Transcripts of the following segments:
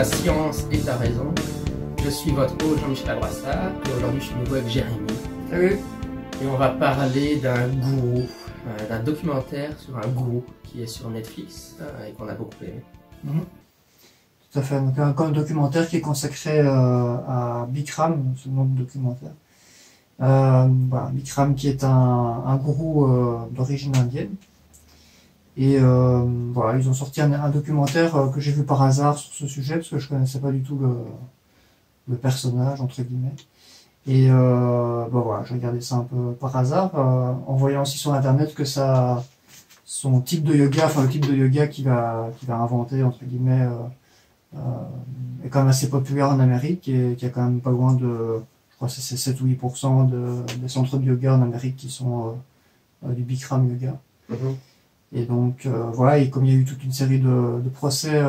science et ta raison. Je suis votre hôte Jean-Michel Abrassard et aujourd'hui je suis nouveau avec Jérémy. Salut. Et on va parler d'un gourou, d'un documentaire sur un gourou qui est sur Netflix et qu'on a beaucoup aimé. Tout à fait, donc un documentaire qui est consacré à Bikram, ce nom de documentaire. Voilà, Bikram qui est un gourou d'origine indienne. Et voilà, ils ont sorti un documentaire que j'ai vu par hasard sur ce sujet, parce que je connaissais pas du tout le personnage, entre guillemets. Et voilà, j'ai regardé ça un peu par hasard, en voyant aussi sur internet que son type de yoga, enfin le type de yoga qu'il va inventer, entre guillemets, est quand même assez populaire en Amérique, et qu'il y a quand même pas loin de, je crois que c'est 7 ou 8% des centres de yoga en Amérique qui sont du Bikram yoga. Et donc voilà, et comme il y a eu toute une série de procès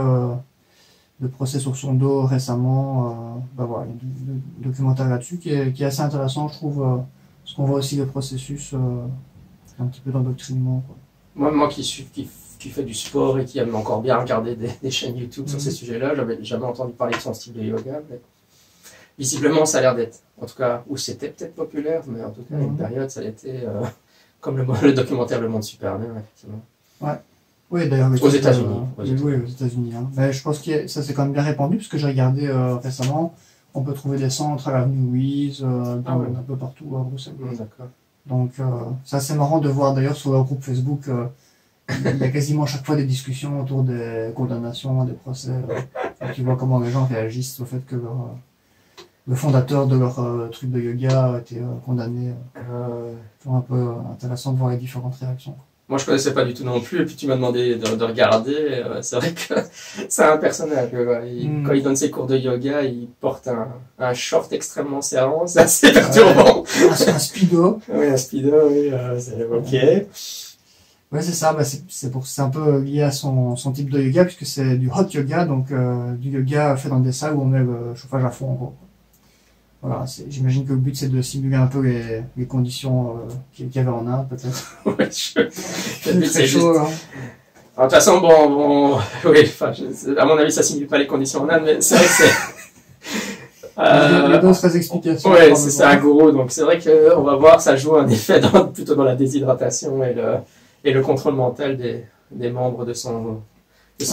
sur son dos récemment, voilà, il y a un documentaire là-dessus qui est assez intéressant, je trouve, parce qu'on voit aussi le processus un petit peu d'endoctrinement, quoi. Moi qui fait du sport et qui aime encore bien regarder des chaînes YouTube sur ces sujets-là, j'avais jamais entendu parler de son style de yoga, mais visiblement ça a l'air d'être, en tout cas, ou c'était peut-être populaire, mais en tout cas à une période ça a été comme le documentaire Le Monde Supérieur, effectivement. Ouais. Oui, d'ailleurs. Aux États-Unis. Oui, aux États-Unis. Hein. Mais je pense que ça c'est quand même bien répandu, parce que j'ai regardé récemment, on peut trouver des centres à l'avenue Louise, un peu partout à Bruxelles. D'accord. Donc c'est assez marrant de voir d'ailleurs sur leur groupe Facebook, il y a quasiment chaque fois des discussions autour des condamnations, des procès. Tu vois comment les gens réagissent au fait que le fondateur de leur truc de yoga a été condamné. C'est un peu intéressant de voir les différentes réactions. Moi, je connaissais pas du tout non plus, et puis tu m'as demandé de regarder. C'est vrai que c'est un personnage. Quand il donne ses cours de yoga, il porte un short extrêmement serrant, c'est assez perturbant. Un speedo. Oui, un speedo, oui, c'est ok. Ouais, c'est ça, c'est un peu lié à son type de yoga, puisque c'est du hot yoga, donc du yoga fait dans des salles où on met le chauffage à fond, en gros. Voilà, j'imagine que le but c'est de simuler un peu les conditions qu'il y avait en Inde, peut-être. Ouais, le but c'est chaud, hein. De toute façon, oui, à mon avis, ça simule pas les conditions en Inde, mais c'est vrai que c'est... il y a d'autres explications. Ouais, c'est un gourou, donc c'est vrai qu'on va voir, ça joue un effet plutôt dans la déshydratation et le contrôle mental des membres de son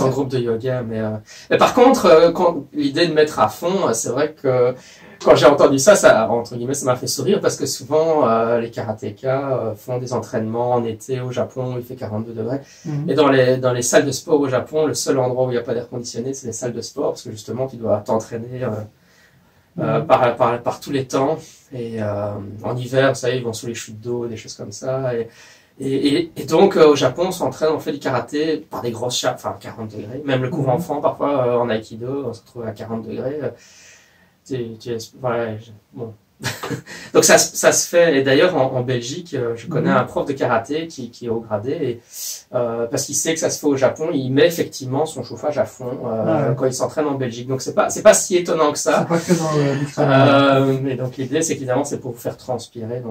groupe de yoga. Mais par contre, l'idée de mettre à fond, c'est vrai que quand j'ai entendu ça, entre guillemets, ça m'a fait sourire, parce que souvent, les karatékas font des entraînements en été au Japon où il fait 42 degrés. Et dans les salles de sport au Japon, le seul endroit où il n'y a pas d'air conditionné, c'est les salles de sport, parce que justement, tu dois t'entraîner par tous les temps. Et en hiver, vous savez, ils vont sous les chutes d'eau, des choses comme ça. Et donc, au Japon, on s'entraîne, on fait du karaté par des grosses chapes, enfin 40 degrés. Même le cours enfant, parfois, en Aikido, on se retrouve à 40 degrés. Voilà, bon. Donc ça se fait, et d'ailleurs en Belgique, je connais un prof de karaté qui est au gradé, et parce qu'il sait que ça se fait au Japon, il met effectivement son chauffage à fond quand il s'entraîne en Belgique. Donc c'est pas si étonnant que ça. C'est pas que dans le Bikram. Mais donc l'idée c'est qu'évidemment c'est pour vous faire transpirer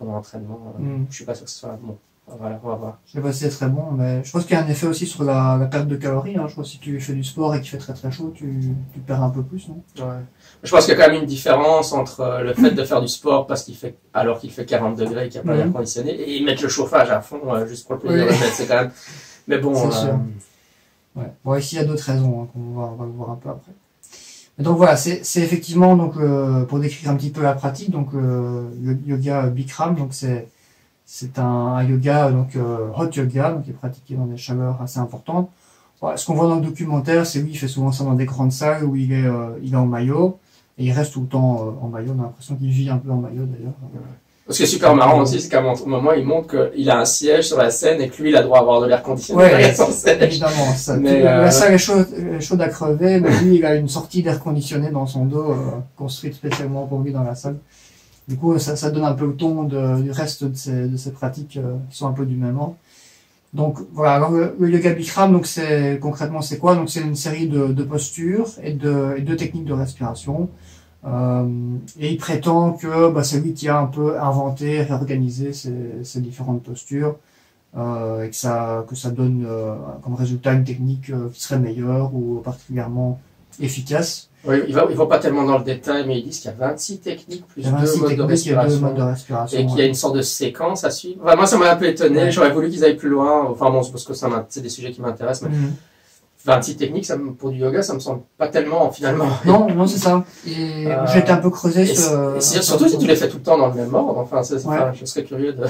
pendant l'entraînement. Je suis pas sûr que ce soit bon. Voilà, on va voir. Je sais pas si c'est très bon, mais je pense qu'il y a un effet aussi sur la perte de calories, hein. Je pense que si tu fais du sport et qu'il fait très très chaud, tu perds un peu plus, non? Ouais. Je pense qu'il y a quand même une différence entre le fait de faire du sport alors qu'il fait 40 degrés et qu'il n'y a pas d'air conditionné, et mettre le chauffage à fond juste pour le plaisir de mettre, c'est quand même... Mais bon... C'est sûr. Ouais. Bon, ici il y a d'autres raisons, hein, on va le voir un peu après. Et donc voilà, c'est effectivement, donc, pour décrire un petit peu la pratique, donc le yoga Bikram, donc c'est un yoga, donc hot yoga, donc qui est pratiqué dans des chaleurs assez importantes. Voilà, ce qu'on voit dans le documentaire, c'est lui, il fait souvent ça dans des grandes salles où il est en maillot, et il reste tout le temps en maillot. On a l'impression qu'il vit un peu en maillot d'ailleurs. Ce qui est super marrant aussi, c'est qu'à un moment, il montre qu'il a un siège sur la scène et que lui, il a droit à avoir de l'air conditionné. Ouais, évidemment. La salle est chaude à crever, mais lui, il a une sortie d'air conditionné dans son dos, construite spécialement pour lui dans la salle. Du coup, ça donne un peu le ton du reste de ces pratiques qui sont un peu du même ordre. Donc voilà, alors le yoga Bikram, donc concrètement c'est quoi? Donc c'est une série de postures et de techniques de respiration. Et il prétend que c'est lui qui a un peu inventé, réorganisé ces différentes postures, et que ça donne comme résultat une technique qui serait meilleure ou particulièrement efficace. Oui, ils vont pas tellement dans le détail, mais ils disent qu'il y a 26 techniques plus 2 modes de respiration. Et qu'il y a une sorte de séquence à suivre. Enfin, moi, ça m'a un peu étonné. Ouais. J'aurais voulu qu'ils aillent plus loin. Enfin bon, c'est parce que c'est des sujets qui m'intéressent. Mais 26 techniques, pour du yoga, ça me semble pas tellement, finalement. Non, c'est ça. Et j'ai été un peu creusé surtout si tu les fais tout le temps dans le même ordre. Enfin, enfin, je serais curieux de...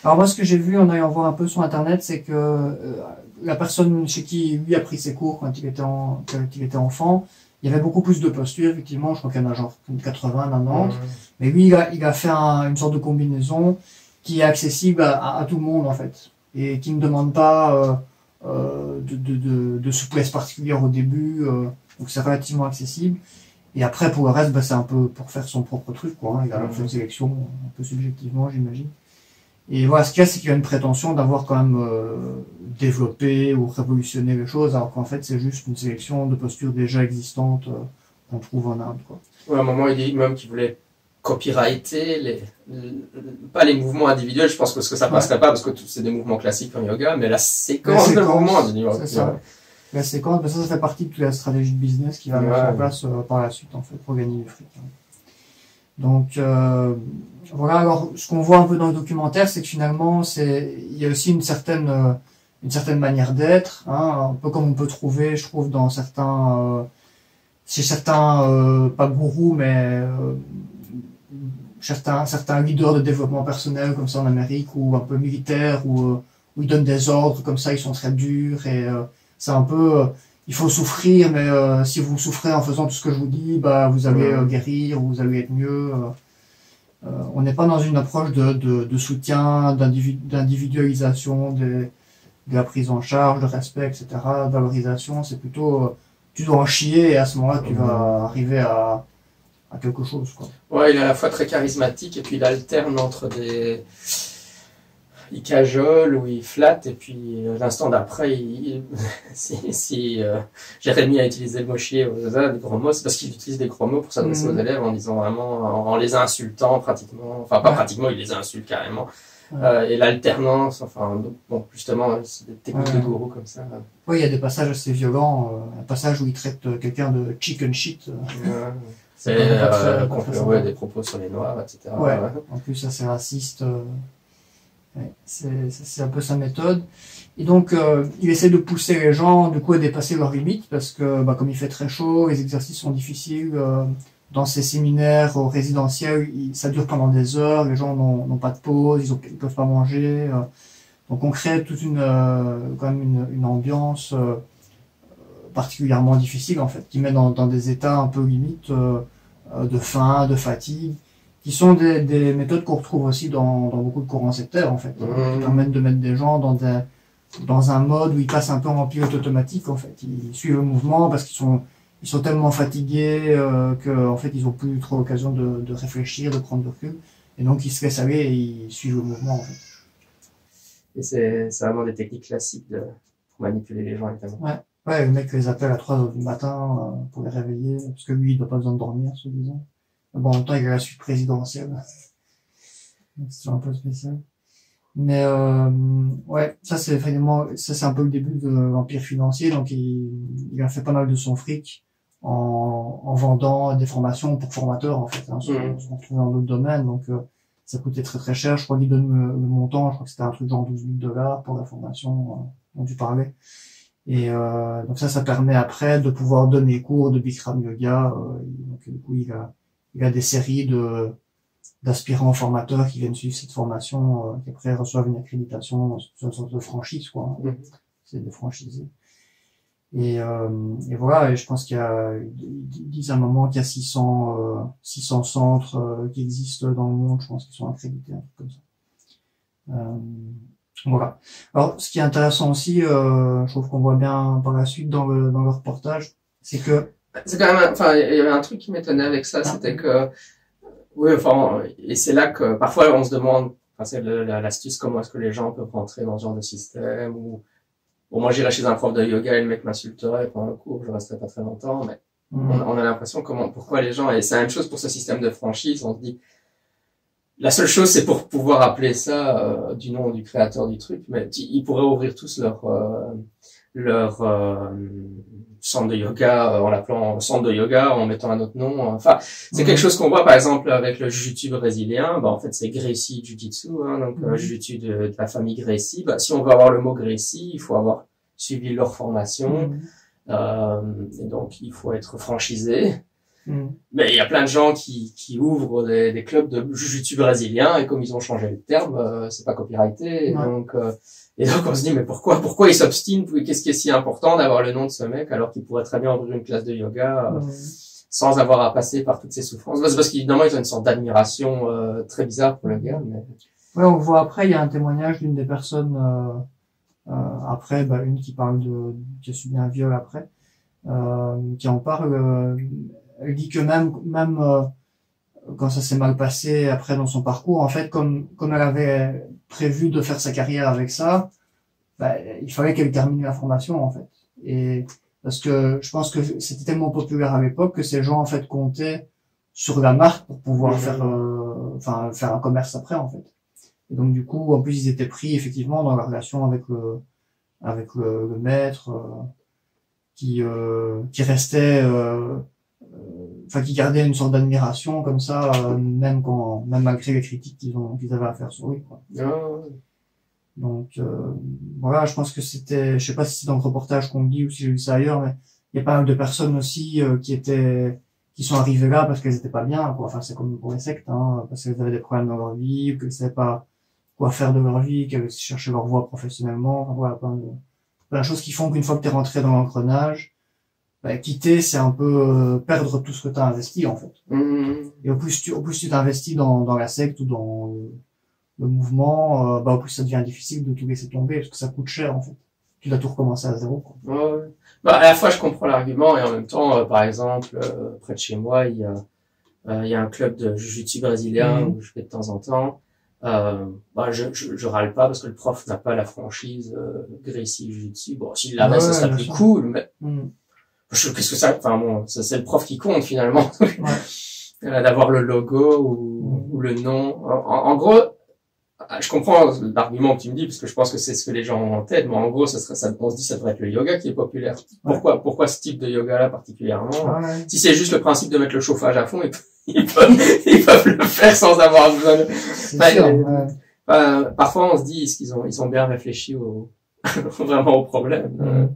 Alors moi, ce que j'ai vu en allant voir un peu sur Internet, c'est que la personne chez qui lui a pris ses cours quand il était enfant, il y avait beaucoup plus de postures, effectivement. Je crois qu'il y en a genre 80, 90. Mais lui, il a fait une sorte de combinaison qui est accessible à tout le monde, en fait. Et qui ne demande pas de souplesse particulière au début. Donc c'est relativement accessible. Et après, pour le reste, c'est un peu pour faire son propre truc, quoi. Il a fait une sélection un peu subjectivement, j'imagine. Et voilà, ce qu'il y a, c'est qu'il y a une prétention d'avoir quand même développé ou révolutionné les choses, alors qu'en fait, c'est juste une sélection de postures déjà existantes qu'on trouve en Inde, quoi. Ouais, à un moment, il dit même qu'il voulait copyrighter pas les mouvements individuels, je pense que ça passerait pas, parce que c'est des mouvements classiques en yoga, mais la séquence de mouvements. C'est ça. La séquence, ça fait partie de toute la stratégie de business qui va mettre en place par la suite, en fait, pour gagner du fric. Donc, voilà. Alors, ce qu'on voit un peu dans le documentaire, c'est que finalement, il y a aussi une certaine manière d'être, hein, un peu comme on peut trouver, je trouve, dans chez certains, pas gourous, mais certains leaders de développement personnel, comme ça en Amérique, ou un peu militaires, où ils donnent des ordres, comme ça, ils sont très durs, et c'est un peu, il faut souffrir, mais si vous souffrez en faisant tout ce que je vous dis, vous allez guérir, vous allez être mieux. On n'est pas dans une approche de soutien, d'individualisation, de la prise en charge, de respect, etc., de valorisation. C'est plutôt, tu dois en chier, et à ce moment-là, tu vas arriver à quelque chose, quoi. Ouais, il est à la fois très charismatique, et puis il alterne entre il cajole ou il flatte, et puis l'instant d'après, Jérémy a utilisé le mot chier, des gros mots, c'est parce qu'il utilise des gros mots pour s'adresser aux élèves en disant vraiment, en les insultant pratiquement, enfin pas pratiquement, il les insulte carrément. Et l'alternance, enfin, bon, justement, c'est des techniques de gourou comme ça. Oui, il y a des passages assez violents, un passage où il traite quelqu'un de chicken shit. C'est des propos sur les noirs, etc. En plus, assez raciste. C'est un peu sa méthode. Et donc, il essaie de pousser les gens, du coup, à dépasser leurs limites, parce que, comme il fait très chaud, les exercices sont difficiles. Dans ces séminaires résidentiels, ça dure pendant des heures, les gens n'ont pas de pause, ils peuvent pas manger. Donc, on crée toute quand même une ambiance particulièrement difficile, en fait, qui met dans des états un peu limites de faim, de fatigue, qui sont des méthodes qu'on retrouve aussi dans beaucoup de courants sectaires, en fait, qui permettent de mettre des gens dans un mode où ils passent un peu en pilote automatique, en fait. Ils suivent le mouvement parce ils sont tellement fatigués qu'en fait, ils ont plus trop l'occasion de réfléchir, de prendre du recul. Et donc, ils se laissent aller et ils suivent le mouvement, en fait. Et c'est vraiment des techniques classiques pour manipuler les gens, évidemment. Ouais, le mec les appelle à 3h du matin pour les réveiller, parce que lui, il n'a pas besoin de dormir, soi-disant. Bon, en même temps, il a la suite présidentielle. Donc, c'est un peu spécial. Mais ça c'est un peu le début de l'empire financier. Donc, il a fait pas mal de son fric en vendant des formations pour formateurs, en fait, hein, se retrouver dans d'autres domaines. Donc, ça coûtait très très cher. Je crois qu'il donne le montant. Je crois que c'était un truc genre $12 000 pour la formation dont tu parlais. Et donc ça permet après de pouvoir donner cours de Bikram Yoga. Donc du coup, il a des séries d'aspirants formateurs qui viennent suivre cette formation, qui après reçoivent une accréditation, une sorte de franchise, quoi. C'est des franchisés. Et voilà, et je pense ils disent à un moment qu'il y a 600 centres qui existent dans le monde, je pense qu'ils sont accrédités, un truc comme ça. Voilà. Alors, ce qui est intéressant aussi, je trouve qu'on voit bien par la suite dans le reportage, c'est que... C'est quand même, il y avait un truc qui m'étonnait avec ça, c'était que, et c'est là que, parfois, on se demande, c'est l'astuce, comment est-ce que les gens peuvent rentrer dans ce genre de système, ou, bon, moi, j'irais chez un prof de yoga, et le mec m'insulterait pendant le cours, je resterais pas très longtemps, mais on a l'impression pourquoi les gens, et c'est la même chose pour ce système de franchise, on se dit, la seule chose, c'est pour pouvoir appeler ça du nom du créateur du truc, mais ils pourraient ouvrir tous leur centre de yoga en l'appelant centre de yoga, en mettant un autre nom. Enfin, c'est quelque chose qu'on voit par exemple avec le jiu-jitsu brésilien. Bah, en fait, c'est Gracie Jiu-Jitsu, hein, donc jiu-jitsu de la famille Gracie. Bah, si on veut avoir le mot Gracie, il faut avoir suivi leur formation. Et donc, il faut être franchisé. Mais il y a plein de gens qui ouvrent des clubs de jiu-jitsu brésilien et comme ils ont changé le terme, c'est pas copyrighté. Et donc on se dit mais pourquoi ils s'obstinent? Qu'est-ce qui est si important d'avoir le nom de ce mec alors qu'il pourrait très bien ouvrir une classe de yoga sans avoir à passer par toutes ces souffrances? C'est parce qu'évidemment ils ont une sorte d'admiration très bizarre pour le gars. Mais... Ouais, on voit après, il y a un témoignage d'une des personnes après, une qui parle qui a subi un viol après, qui en parle. Elle dit que même quand ça s'est mal passé après dans son parcours, en fait, comme elle avait prévu de faire sa carrière avec ça, il fallait qu'elle termine la formation en fait. Et parce que je pense que c'était tellement populaire à l'époque que ces gens en fait comptaient sur la marque pour pouvoir faire un commerce après en fait. Et donc du coup, en plus ils étaient pris effectivement dans la relation avec le maître qui restait qui gardait une sorte d'admiration comme ça, même malgré les critiques qu'ils avaient à faire sur lui, quoi. Donc voilà, je pense que c'était, je sais pas si c'est dans le reportage qu'on me dit ou si j'ai vu ça ailleurs, mais il y a pas mal de personnes aussi qui sont arrivées là parce qu'elles étaient pas bien, quoi. Enfin, c'est comme pour les sectes, hein, parce qu'elles avaient des problèmes dans leur vie, qu'elles savaient pas quoi faire de leur vie, qu'elles cherchaient leur voie professionnellement. Enfin, voilà, plein de choses qui font qu'une fois que t'es rentré dans l'engrenage, quitter, c'est un peu perdre tout ce que tu as investi en fait. Et au plus tu t'investis dans la secte ou dans le mouvement, au plus ça devient difficile de tout laisser tomber parce que ça coûte cher en fait. Tu dois tout recommencer à zéro, quoi. Ouais. À la fois je comprends l'argument et en même temps, par exemple, près de chez moi, il y a un club de jiu-jitsu brésilien où je vais de temps en temps. Je râle pas parce que le prof n'a pas la franchise Gracie Jiu-Jitsu. Bon, s'il l'avait, ça serait plus cool, mais qu'est-ce que ça, enfin bon, c'est le prof qui compte finalement. D'avoir le logo ou le nom. En gros, je comprends l'argument que tu me dis parce que je pense que c'est ce que les gens ont en tête, mais en gros, on se dit ça devrait être le yoga qui est populaire. Pourquoi ce type de yoga là particulièrement? Si c'est juste le principe de mettre le chauffage à fond, ils peuvent le faire sans avoir besoin de... parfois on se dit ils ont bien réfléchi vraiment au problème.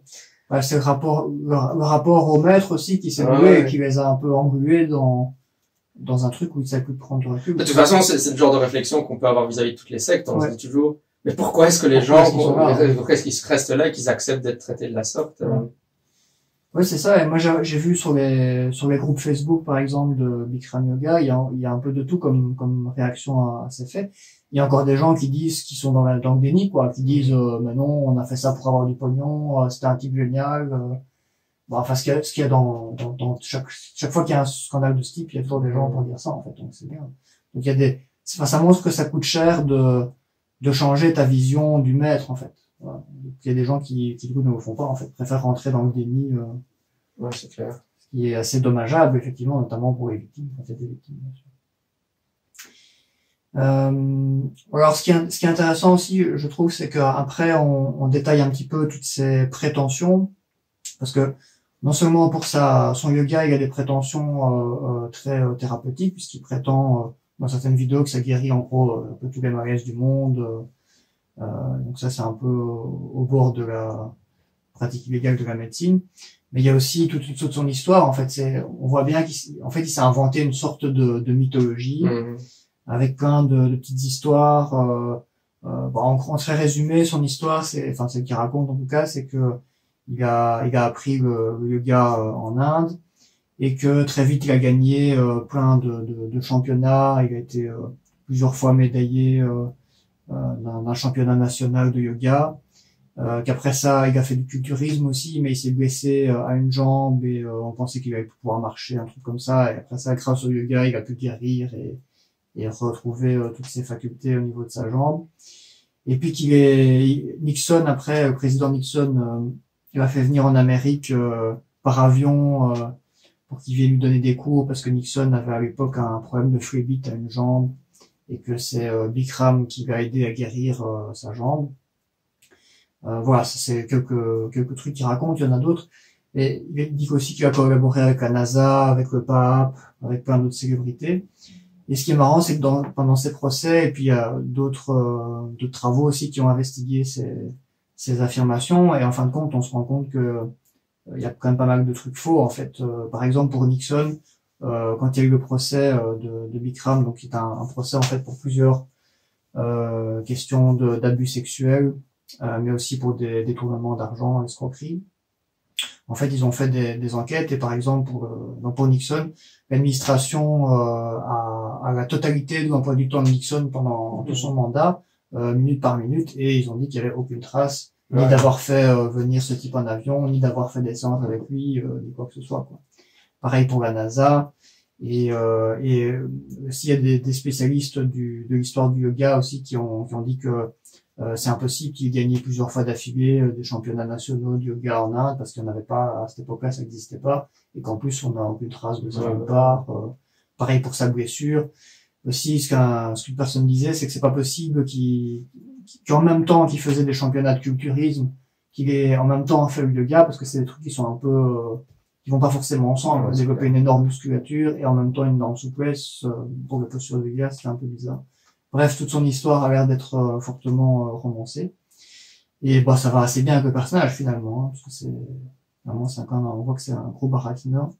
C'est le rapport au maître aussi qui s'est noué et qui les a un peu englués dans un truc où ils savaient plus prendre de recul. De toute façon, c'est le genre de réflexion qu'on peut avoir vis-à-vis de toutes les sectes. On se dit toujours, mais pourquoi est-ce que les gens, pourquoi est-ce qu'ils restent là et qu'ils acceptent d'être traités de la sorte? Oui, c'est ça. Et moi, j'ai vu sur les groupes Facebook, par exemple, de Bikram Yoga, il y a un peu de tout comme réaction à ces faits. Il y a encore des gens qui disent, qui sont dans le déni, quoi, qui disent, mais non, on a fait ça pour avoir du pognon, c'était un type génial. Ce qu'il y a dans chaque fois qu'il y a un scandale de ce type, il y a toujours des gens pour dire ça, en fait, donc c'est bien. Donc ça montre que ça coûte cher de changer ta vision du maître, en fait. Voilà. Donc, il y a des gens qui du coup ne le font pas, en fait, préfèrent rentrer dans le déni. C'est clair. Ce qui est assez dommageable, effectivement, notamment pour les victimes, quand il y a des victimes, bien sûr. Alors, ce qui est intéressant aussi, je trouve, c'est qu'après, on détaille un petit peu toutes ces prétentions, parce que non seulement pour son yoga, il y a des prétentions très thérapeutiques, puisqu'il prétend dans certaines vidéos que ça guérit en gros un peu tous les malaises du monde. Donc ça, c'est un peu au bord de la pratique illégale de la médecine. Mais il y a aussi toute son histoire. En fait, on voit bien il s'est inventé une sorte de mythologie avec plein de petites histoires. En très résumé, son histoire, celle qu'il raconte en tout cas, c'est que il a appris le yoga en Inde et que très vite il a gagné plein de championnats. Il a été plusieurs fois médaillé d'un championnat national de yoga. Qu'après ça, il a fait du culturisme aussi, mais il s'est blessé à une jambe et on pensait qu'il allait pouvoir marcher, un truc comme ça. Et après ça, grâce au yoga, il a pu guérir et retrouver toutes ses facultés au niveau de sa jambe. Et puis Nixon, après, le président Nixon, il l'a fait venir en Amérique par avion pour qu'il vienne lui donner des cours parce que Nixon avait à l'époque un problème de phlébite à une jambe et que c'est Bikram qui l'a aidé à guérir sa jambe. Voilà, ça c'est quelques trucs qu'il raconte. Il y en a d'autres. Et il dit aussi qu'il a collaboré avec la NASA, avec le pape, avec plein d'autres célébrités. Et ce qui est marrant, c'est que pendant ces procès, et puis il y a d'autres travaux aussi qui ont investigué ces affirmations, et en fin de compte, on se rend compte que il y a quand même pas mal de trucs faux, en fait. Par exemple, pour Nixon, quand il y a eu le procès de Bikram, donc qui est un procès en fait pour plusieurs questions d'abus sexuels, mais aussi pour des détournements d'argent, escroquerie. En fait, ils ont fait des enquêtes, et par exemple, pour Nixon, l'administration a la totalité de l'emploi du temps de Nixon pendant tout son mandat, minute par minute, et ils ont dit qu'il n'y avait aucune trace, ni d'avoir fait venir ce type en avion, ni d'avoir fait des séances avec lui, ni quoi que ce soit, quoi. Pareil pour la NASA, et s'il y a des spécialistes de l'histoire du yoga aussi qui ont dit que c'est impossible qu'il gagne plusieurs fois d'affilée des championnats nationaux de yoga en Inde, parce qu'il n'y en avait pas à cette époque-là, ça n'existait pas, et qu'en plus on n'a aucune trace de ça nulle part. Pareil pour sa blessure. Aussi, ce qu'une personne disait, c'est que c'est pas possible qu'en même temps qu'il faisait des championnats de culturisme, qu'il ait en même temps fait le yoga, parce que c'est des trucs qui sont un peu qui vont pas forcément ensemble. Développer une énorme musculature et en même temps une énorme souplesse pour le posture de yoga, c'est un peu bizarre. Bref, toute son histoire a l'air d'être fortement romancée. Et bah ça va assez bien avec le personnage finalement, hein, parce que c'est vraiment on voit que c'est un gros baratineur.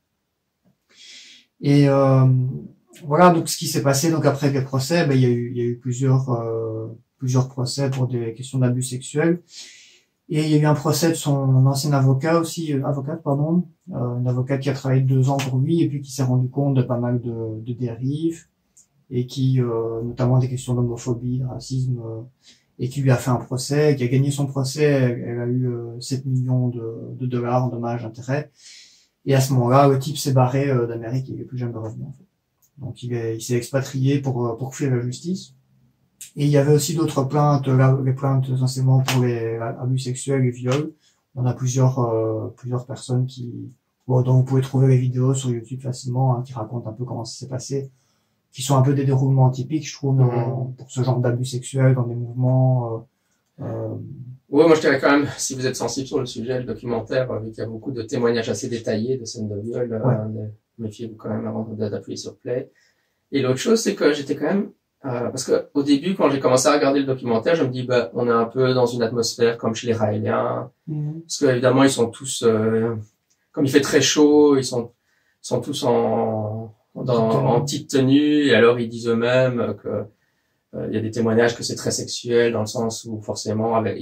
Et voilà, donc ce qui s'est passé donc après les procès, il y a eu plusieurs procès pour des questions d'abus sexuels. Et il y a eu un procès de son ancien avocat aussi, une avocate qui a travaillé 2 ans pour lui et puis qui s'est rendu compte de pas mal de dérives et qui, notamment des questions d'homophobie, de racisme, et qui lui a fait un procès, qui a gagné son procès. Elle a eu 7 millions de dollars en dommages, intérêts. Et à ce moment-là, le type s'est barré d'Amérique et il est plus jamais revenu, en fait. Donc il s'est expatrié pour fuir la justice. Et il y avait aussi d'autres plaintes, là, les plaintes essentiellement pour les abus sexuels et viols. On a plusieurs personnes dont vous pouvez trouver les vidéos sur YouTube facilement, hein, qui racontent un peu comment ça s'est passé, qui sont un peu des déroulements typiques, je trouve, pour ce genre d'abus sexuels dans des mouvements. Ouais, moi je dirais quand même, si vous êtes sensible sur le sujet, le documentaire, vu qu'il y a beaucoup de témoignages assez détaillés de scènes de viol, méfiez-vous quand même avant d'appuyer sur play. Et l'autre chose, c'est que j'étais quand même parce que au début, quand j'ai commencé à regarder le documentaire, je me dis, on est un peu dans une atmosphère comme chez les Raéliens, parce que évidemment, ils sont tous, comme il fait très chaud, ils sont tous en petite tenue, et alors ils disent eux-mêmes que il y a des témoignages que c'est très sexuel dans le sens où forcément avec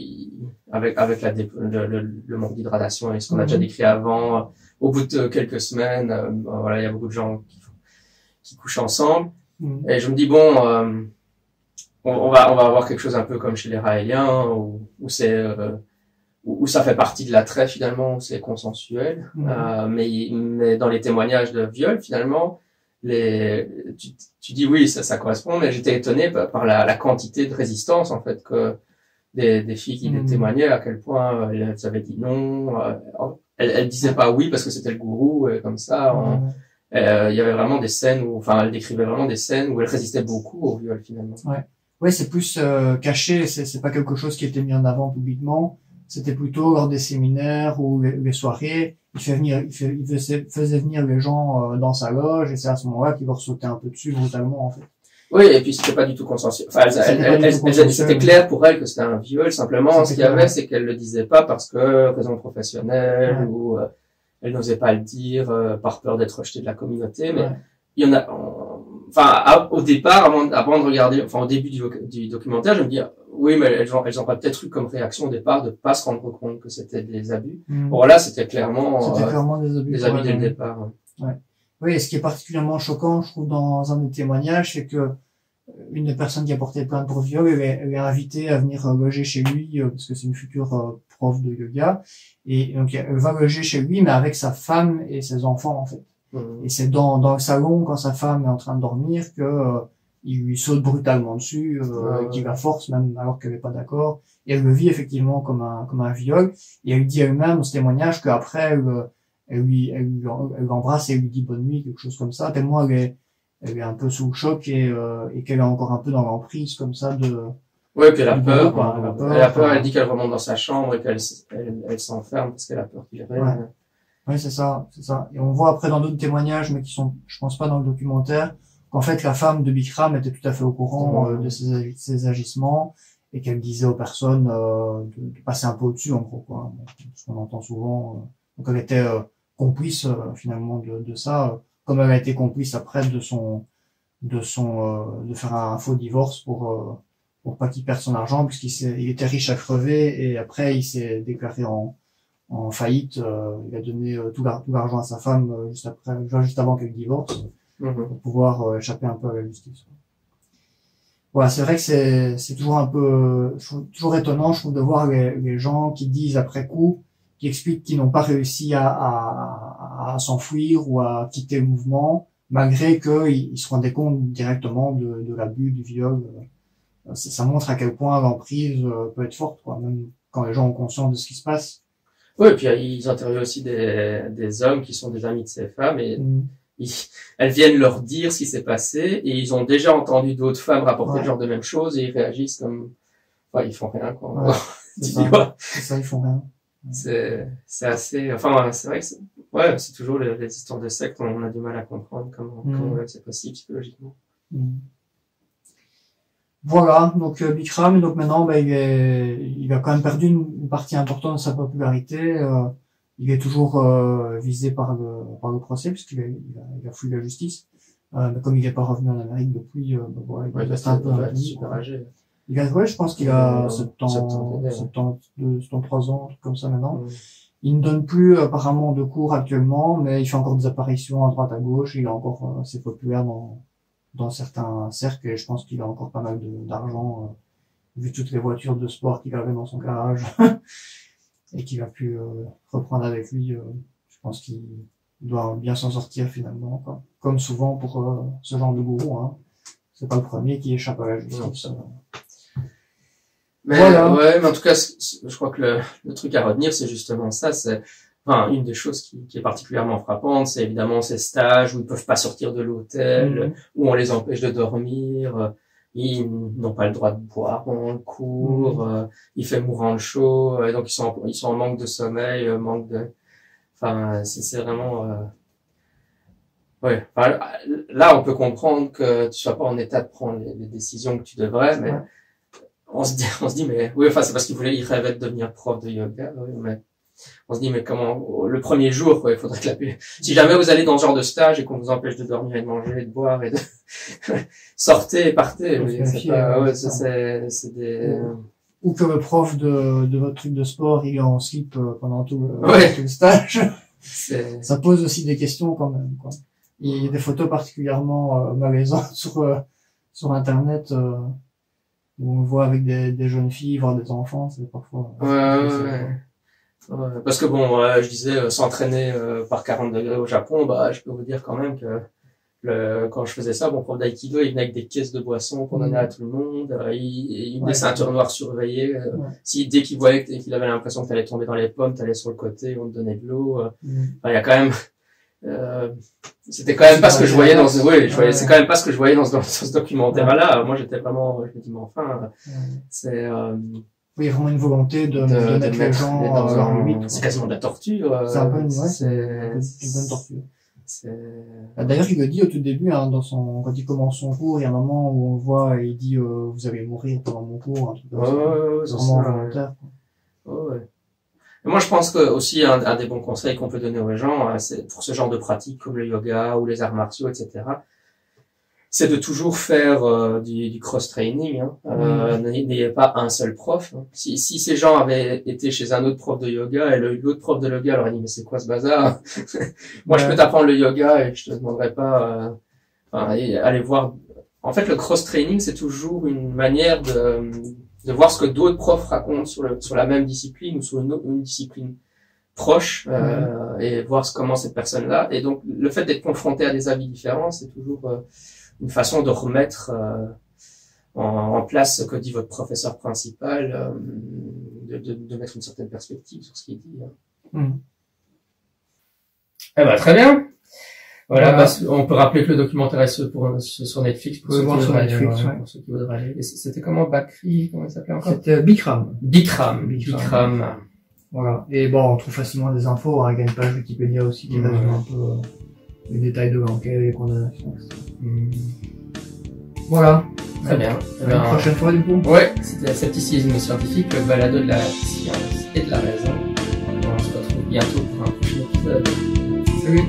le manque d'hydratation et ce qu'on a déjà décrit avant, au bout de quelques semaines, voilà, il y a beaucoup de gens qui couchent ensemble. Et je me dis on va avoir quelque chose un peu comme chez les Raéliens où ça fait partie de l'attrait finalement, où c'est consensuel. Mais dans les témoignages de viol finalement, tu dis oui, ça correspond, mais j'étais étonné par la quantité de résistance en fait que des filles qui témoignaient, à quel point elles avaient dit non, elles disaient pas oui parce que c'était le gourou, et comme ça. Il y avait vraiment des scènes elle décrivait vraiment des scènes où elle résistait beaucoup au viol finalement. Ouais, c'est plus caché, c'est pas quelque chose qui était mis en avant publiquement. C'était plutôt lors des séminaires ou les soirées. Il faisait venir les gens dans sa loge et c'est à ce moment-là qu'il leur sautait un peu dessus brutalement en fait. Oui, et puis c'était pas du tout consensuel. Enfin, c'était clair pour elle que c'était un viol. Simplement, ce qu'il y avait, c'est qu'elle le disait pas parce que raison professionnelle ou elle n'osait pas le dire par peur d'être rejetée de la communauté. Mais il y en a. Au départ, avant de regarder, au début du documentaire, je me dis oui, mais elles ont peut-être eu comme réaction au départ de pas se rendre compte que c'était des abus. Bon là, c'était clairement des abus dès le départ. Oui, et ce qui est particulièrement choquant, je trouve, dans un des témoignages, c'est que une des personnes qui a porté plainte pour viol, elle est invitée à venir loger chez lui, parce que c'est une future prof de yoga, et donc elle va loger chez lui, mais avec sa femme et ses enfants, en fait. Et c'est dans le salon, quand sa femme est en train de dormir, que il lui saute brutalement dessus, qu'il la force, même alors qu'elle n'est pas d'accord, et elle le vit effectivement comme un viol, et elle dit elle-même dans ce témoignage qu'après, elle l'embrasse et elle lui dit bonne nuit, quelque chose comme ça, tellement elle est un peu sous le choc et qu'elle est encore un peu dans l'emprise comme ça de Ouais, puis elle a du peur, boulot, quoi. Elle a peur. elle a peur, elle dit qu'elle remonte dans sa chambre et elle s'enferme parce qu'elle a peur qu'il revienne. Ouais. Oui, c'est ça, c'est ça. Et on voit après dans d'autres témoignages, mais qui sont, je pense pas dans le documentaire, qu'en fait la femme de Bikram était tout à fait au courant de ses agissements et qu'elle disait aux personnes de passer un peu au-dessus, en gros, quoi. Bon, ce qu'on entend souvent. Donc elle était complice finalement de ça, comme elle a été complice après de faire un faux divorce pour pas qu'il perde son argent, il était riche à crever et après il s'est déclaré en faillite. Il a donné tout l'argent à sa femme juste avant qu'elle divorce, pour pouvoir échapper un peu à la justice. Voilà, c'est vrai que c'est toujours un peu, toujours étonnant, je trouve, de voir les gens qui disent après coup, qui expliquent qu'ils n'ont pas réussi à s'enfuir ou à quitter le mouvement, malgré qu'ils se rendaient compte directement de l'abus, du viol. Ça montre à quel point l'emprise peut être forte, quoi, même quand les gens ont conscience de ce qui se passe. Oui, et puis ils interviewent aussi des hommes qui sont des amis de ces femmes et elles viennent leur dire ce qui s'est passé et ils ont déjà entendu d'autres femmes rapporter le genre de même chose et ils réagissent comme, enfin, ils font rien, quoi. Ouais, c'est ça, ils font rien. C'est assez, enfin, c'est vrai que c'est toujours les histoires de secte, on a du mal à comprendre comment c'est possible psychologiquement. Voilà, donc Bikram, donc maintenant, il a quand même perdu une partie importante de sa popularité. Il est toujours visé par le procès puisqu'il a fui la justice. Mais comme il n'est pas revenu en Amérique depuis, voilà, il reste un peu super âgé. Je pense qu'il a 73 ans, comme ça maintenant. Il ne donne plus apparemment de cours actuellement, mais il fait encore des apparitions à droite à gauche. Il est encore assez populaire dans certains cercles et je pense qu'il a encore pas mal d'argent vu toutes les voitures de sport qu'il avait dans son garage et qu'il a pu reprendre avec lui. Je pense qu'il doit bien s'en sortir finalement, quoi. Comme souvent pour ce genre de gourou, hein. C'est pas le premier qui échappe à la justice. Mais voilà. Ouais, mais en tout cas, je crois que le truc à retenir, c'est justement ça. C'est, enfin, une des choses qui est particulièrement frappante, c'est évidemment ces stages où ils peuvent pas sortir de l'hôtel, où on les empêche de dormir, ils n'ont pas le droit de boire pendant le cours, il fait mourant le chaud, et donc ils sont en manque de sommeil, enfin, c'est vraiment, ouais. Enfin, là, on peut comprendre que tu sois pas en état de prendre les décisions que tu devrais, mais on se dit, mais oui, enfin, c'est parce il rêvait de devenir prof de yoga, oui, mais on se dit, mais comment, le premier jour, quoi, il faudrait que si jamais vous allez dans ce genre de stage et qu'on vous empêche de dormir et de manger et de boire et de, sortez et partez, c'est des, ou que le prof de votre truc de sport, il est en slip pendant tout le stage. Ça pose aussi des questions quand même, quoi. Il y a des photos particulièrement malaisantes sur Internet, où on voit avec des jeunes filles, voire des enfants, c'est parfois... Parce que bon, je disais, s'entraîner par 40 degrés au Japon, je peux vous dire quand même que quand je faisais ça, mon prof d'aïkido, il venait avec des caisses de boissons qu'on donnait à tout le monde, il des ceintures noires surveillées, dès qu'il voyait qu'il avait l'impression que t'allais tomber dans les pommes, t'allais sur le côté, on te donnait de l'eau, il y a quand même, c'était quand même pas ce que je voyais c'est quand même pas ce que je voyais dans ce documentaire-là. Moi, j'étais vraiment, je me dis, mais enfin, c'est, oui, il y a vraiment une volonté de mettre les gens dans leur limite. C'est quasiment de la torture. C'est un peu une bonne torture. D'ailleurs, il le dit au tout début, hein, quand il commence son cours, il y a un moment où on le voit et il dit, vous allez mourir pendant mon cours, un truc comme ça. C'est vraiment volontaire. Et moi, je pense que aussi un des bons conseils qu'on peut donner aux gens, c'est pour ce genre de pratiques comme le yoga ou les arts martiaux, etc., c'est de toujours faire du cross-training. N'ayez pas un seul prof. Hein. Si ces gens avaient été chez un autre prof de yoga et l'autre prof de yoga leur a dit mais c'est quoi ce bazar? Moi je peux t'apprendre le yoga et je te demanderai pas. Aller voir. En fait le cross-training c'est toujours une manière de voir ce que d'autres profs racontent sur la même discipline ou sur une discipline proche et voir comment cette personne-là. Et donc le fait d'être confronté à des avis différents c'est toujours une façon de remettre en place ce que dit votre professeur principal, de mettre une certaine perspective sur ce qu'il dit. Eh ben très bien. Voilà, Voilà. on peut rappeler que le documentaire est sur Netflix pour ceux qui voir sur voudraient Netflix, aller, ouais. pour ceux qui voudraient aller. Et c'était comment Bakri, comment il s'appelait encore? C'était Bikram. Bikram. Bikram. Bikram. Voilà. Et bon, on trouve facilement des infos, hein. Il y a une page Wikipédia aussi qui résume un peu les détails de l'enquête, les condamnations, etc. Voilà. Très bien. À une prochaine fois, du coup. Ouais, c'était Scepticisme scientifique, le balado de la science et de la raison. On se retrouve bientôt pour un prochain épisode. Salut.